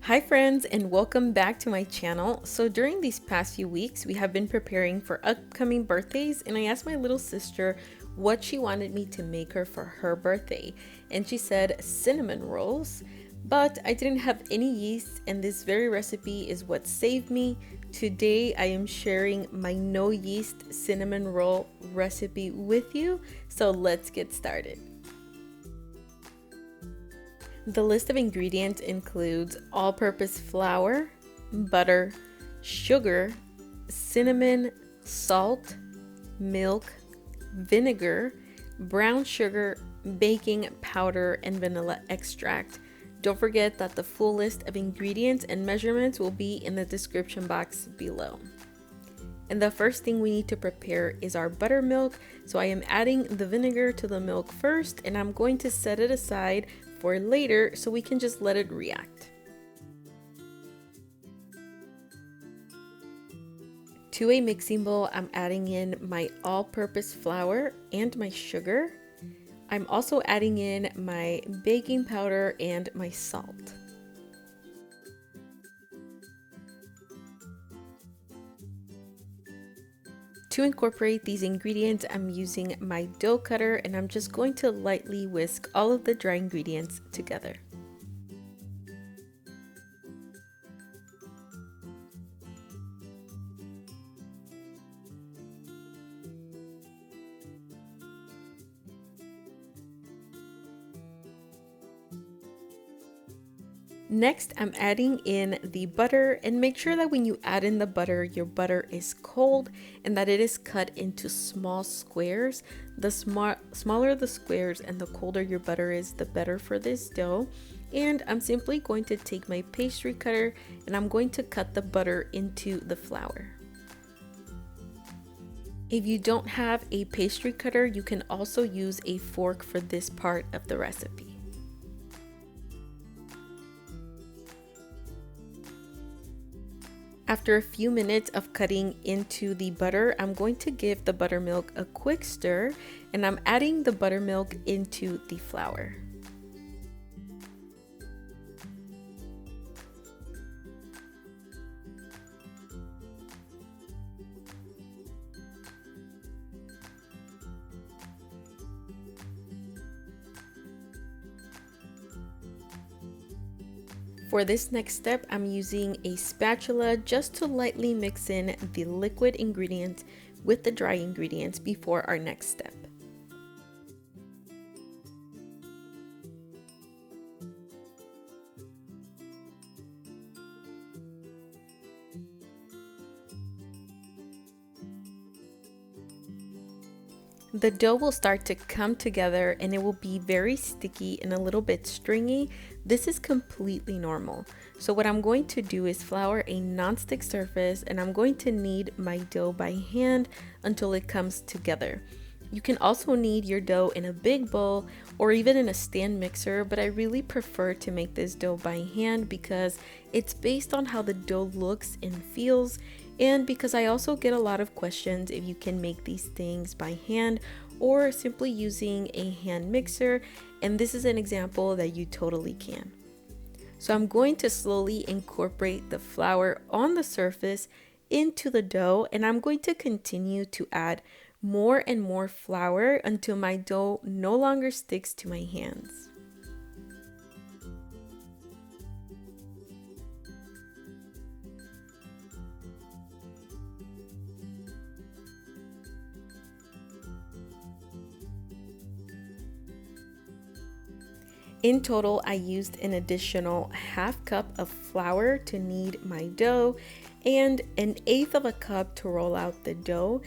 Hi friends, and welcome back to my channel. So during these past few weeks, we have been preparing for upcoming birthdays, and I asked my little sister what she wanted me to make her for her birthday, and she said cinnamon rolls, but I didn't have any yeast, and this very recipe is what saved me. Today I am sharing my no yeast cinnamon roll recipe with you, so let's get started. The list of ingredients includes all-purpose flour, butter, sugar, cinnamon, salt, milk, vinegar, brown sugar, baking powder, and vanilla extract. Don't forget that the full list of ingredients and measurements will be in the description box below. And the first thing we need to prepare is our buttermilk. So I am adding the vinegar to the milk first, and I'm going to set it aside for later so we can just let it react. To a mixing bowl, I'm adding in my all-purpose flour and my sugar. I'm also adding in my baking powder and my salt. To incorporate these ingredients, I'm using my dough cutter, and I'm just going to lightly whisk all of the dry ingredients together. Next, I'm adding in the butter, and make sure that when you add in the butter, your butter is cold and that it is cut into small squares. The smaller the squares and the colder your butter is, the better for this dough. And I'm simply going to take my pastry cutter and I'm going to cut the butter into the flour. If you don't have a pastry cutter, you can also use a fork for this part of the recipe. After a few minutes of cutting into the butter, I'm going to give the buttermilk a quick stir, and I'm adding the buttermilk into the flour. For this next step, I'm using a spatula just to lightly mix in the liquid ingredients with the dry ingredients before our next step. The dough will start to come together and it will be very sticky and a little bit stringy. This is completely normal. So what I'm going to do is flour a non-stick surface, and I'm going to knead my dough by hand until it comes together. You can also knead your dough in a big bowl or even in a stand mixer, but I really prefer to make this dough by hand because it's based on how the dough looks and feels, and because I also get a lot of questions if you can make these things by hand or simply using a hand mixer, and this is an example that you totally can. So I'm going to slowly incorporate the flour on the surface into the dough, and I'm going to continue to add more and more flour until my dough no longer sticks to my hands. In total, I used an additional half cup of flour to knead my dough and an eighth of a cup to roll out the dough.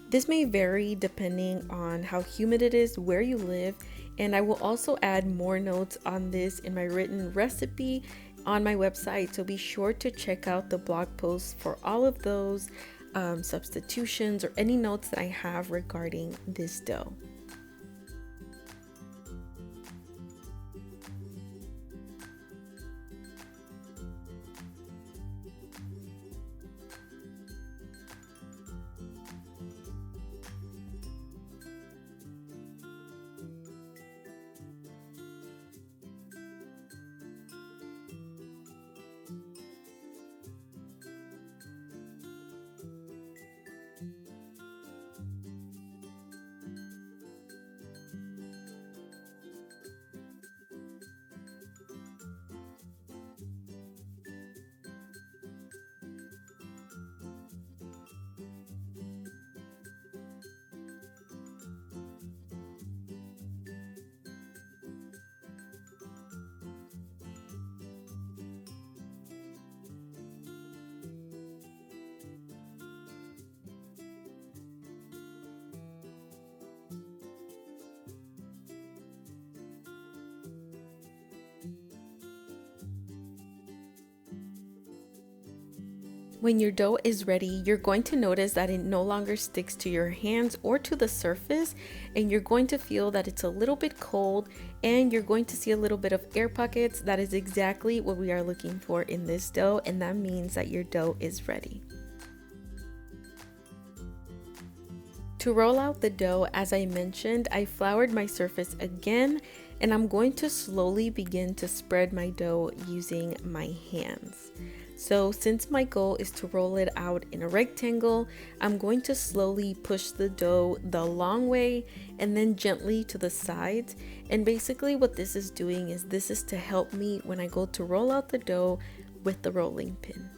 This may vary depending on how humid it is where you live, and I will also add more notes on this in my written recipe on my website, so be sure to check out the blog posts for all of those substitutions or any notes that I have regarding this dough. When your dough is ready, you're going to notice that it no longer sticks to your hands or to the surface, and you're going to feel that it's a little bit cold, and you're going to see a little bit of air pockets. That is exactly what we are looking for in this dough, and that means that your dough is ready. To roll out the dough, as I mentioned, I floured my surface again, and I'm going to slowly begin to spread my dough using my hands. So since my goal is to roll it out in a rectangle, I'm going to slowly push the dough the long way and then gently to the sides. And basically what this is doing is this is to help me when I go to roll out the dough with the rolling pin.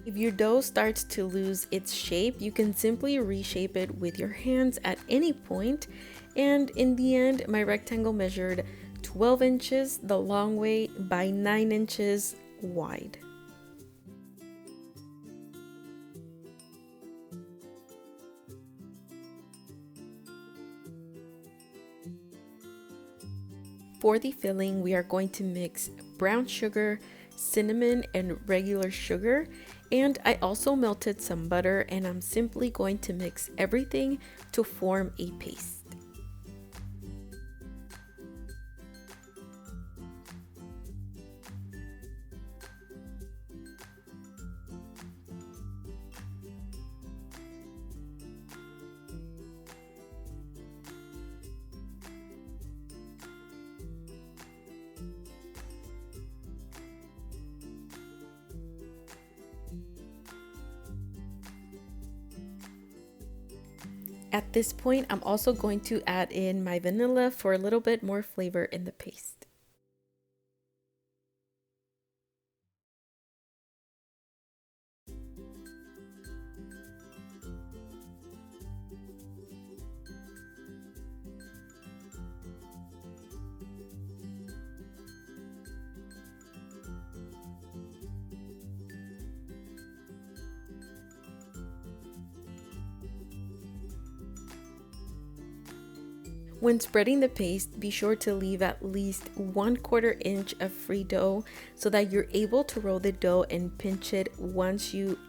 If your dough starts to lose its shape, you can simply reshape it with your hands at any point. And in the end, my rectangle measured 12 inches the long way by 9 inches wide. For the filling, we are going to mix brown sugar, cinnamon, and regular sugar. And I also melted some butter, and I'm simply going to mix everything to form a paste. At this point, I'm also going to add in my vanilla for a little bit more flavor in the paste. When spreading the paste, be sure to leave at least 1/4 inch of free dough so that you're able to roll the dough and pinch it once you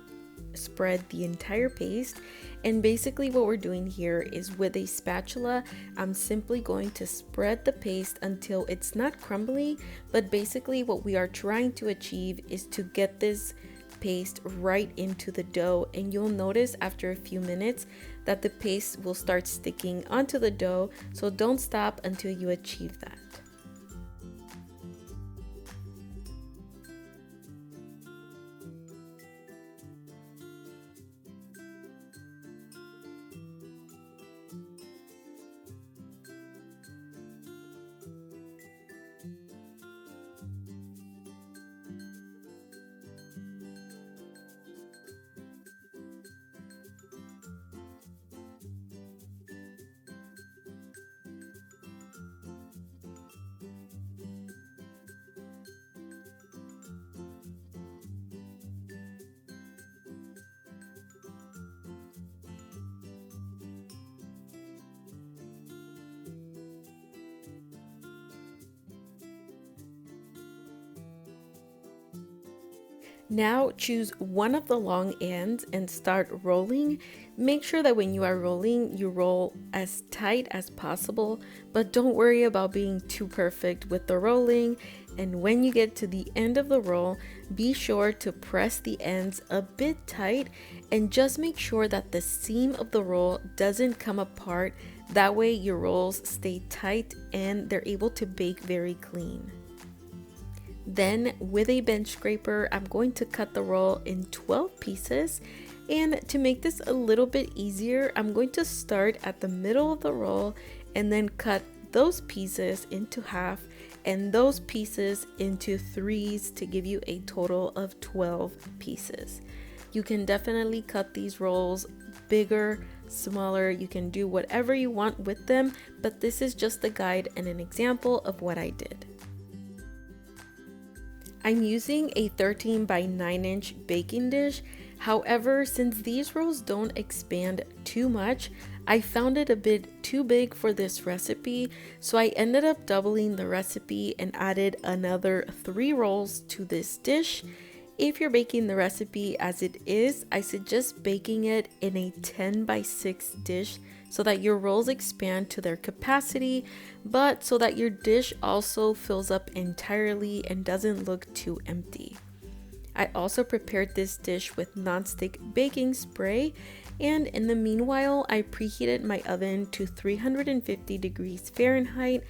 spread the entire paste. And basically what we're doing here is with a spatula, I'm simply going to spread the paste until it's not crumbly, but basically what we are trying to achieve is to get this paste right into the dough, and you'll notice after a few minutes that the paste will start sticking onto the dough, so don't stop until you achieve that. Now choose one of the long ends and start rolling. Make sure that when you are rolling, you roll as tight as possible, but don't worry about being too perfect with the rolling. And when you get to the end of the roll, be sure to press the ends a bit tight and just make sure that the seam of the roll doesn't come apart. That way your rolls stay tight and they're able to bake very clean. Then with a bench scraper, I'm going to cut the roll in 12 pieces. And to make this a little bit easier, I'm going to start at the middle of the roll and then cut those pieces into half and those pieces into threes to give you a total of 12 pieces. You can definitely cut these rolls bigger, smaller, you can do whatever you want with them, but this is just a guide and an example of what I did. I'm using a 13 by 9 inch baking dish. However, since these rolls don't expand too much, I found it a bit too big for this recipe, so I ended up doubling the recipe and added another 3 rolls to this dish. If you're baking the recipe as it is, I suggest baking it in a 10 by 6 dish so that your rolls expand to their capacity, but so that your dish also fills up entirely and doesn't look too empty. I also prepared this dish with nonstick baking spray, and in the meanwhile, I preheated my oven to 350 degrees Fahrenheit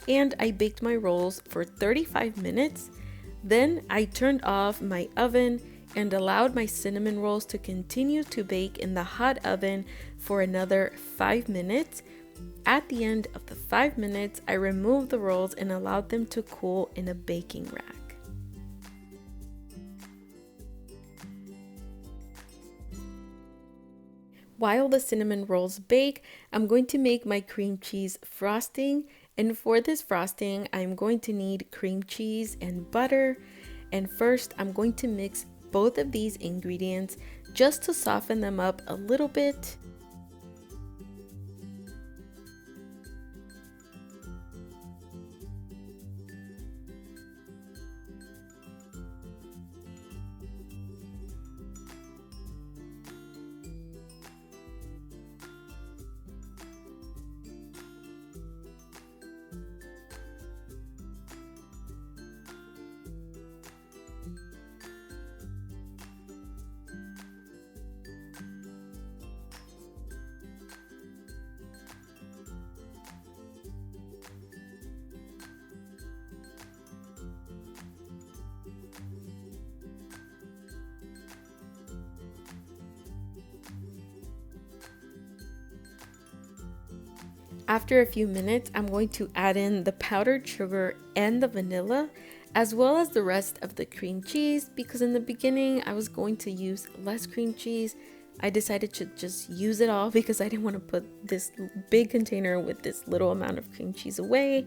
and I baked my rolls for 35 minutes. Then I turned off my oven and allowed my cinnamon rolls to continue to bake in the hot oven for another 5 minutes. At the end of the 5 minutes, I removed the rolls and allowed them to cool in a baking rack. While the cinnamon rolls bake, I'm going to make my cream cheese frosting. And for this frosting, I'm going to need cream cheese and butter. And first, I'm going to mix both of these ingredients just to soften them up a little bit. After a few minutes, I'm going to add in the powdered sugar and the vanilla, as well as the rest of the cream cheese, because in the beginning I was going to use less cream cheese. I decided to just use it all because I didn't want to put this big container with this little amount of cream cheese away.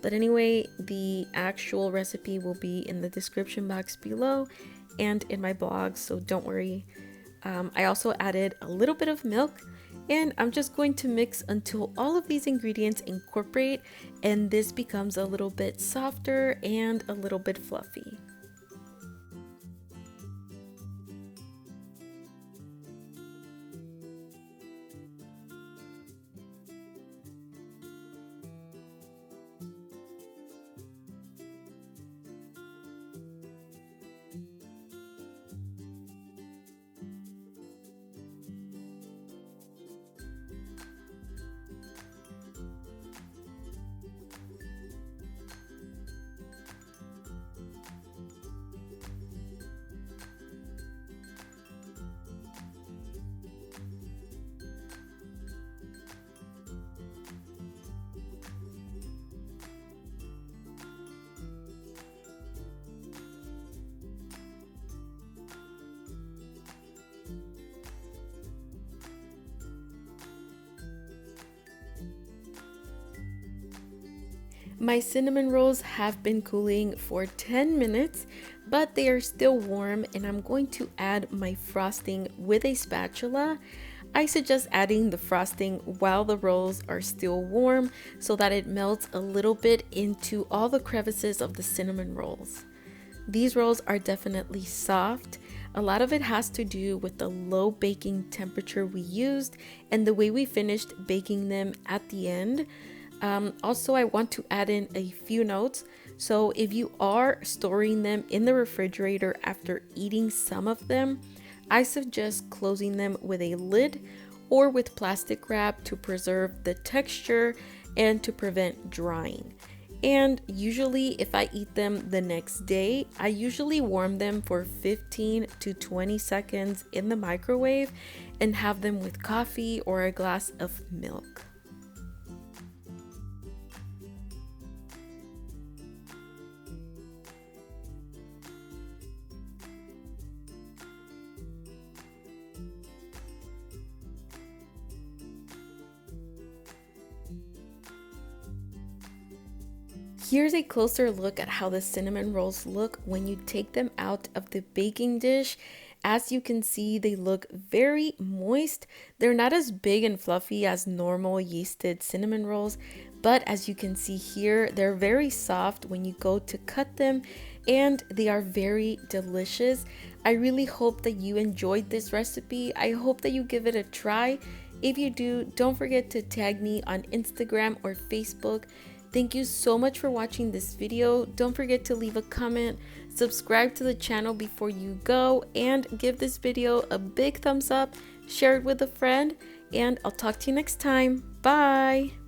But anyway, the actual recipe will be in the description box below and in my blog, so don't worry. I also added a little bit of milk, and I'm just going to mix until all of these ingredients incorporate and this becomes a little bit softer and a little bit fluffy. My cinnamon rolls have been cooling for 10 minutes, but they are still warm, and I'm going to add my frosting with a spatula. I suggest adding the frosting while the rolls are still warm so that it melts a little bit into all the crevices of the cinnamon rolls. These rolls are definitely soft. A lot of it has to do with the low baking temperature we used and the way we finished baking them at the end. Also, I want to add in a few notes. So if you are storing them in the refrigerator after eating some of them, I suggest closing them with a lid or with plastic wrap to preserve the texture and to prevent drying. And usually if I eat them the next day, I usually warm them for 15 to 20 seconds in the microwave and have them with coffee or a glass of milk. Here's a closer look at how the cinnamon rolls look when you take them out of the baking dish. As you can see, they look very moist. They're not as big and fluffy as normal yeasted cinnamon rolls, but as you can see here, they're very soft when you go to cut them, and they are very delicious. I really hope that you enjoyed this recipe. I hope that you give it a try. If you do, don't forget to tag me on Instagram or Facebook. Thank you so much for watching this video. Don't forget to leave a comment, subscribe to the channel before you go, and give this video a big thumbs up, share it with a friend, and I'll talk to you next time. Bye!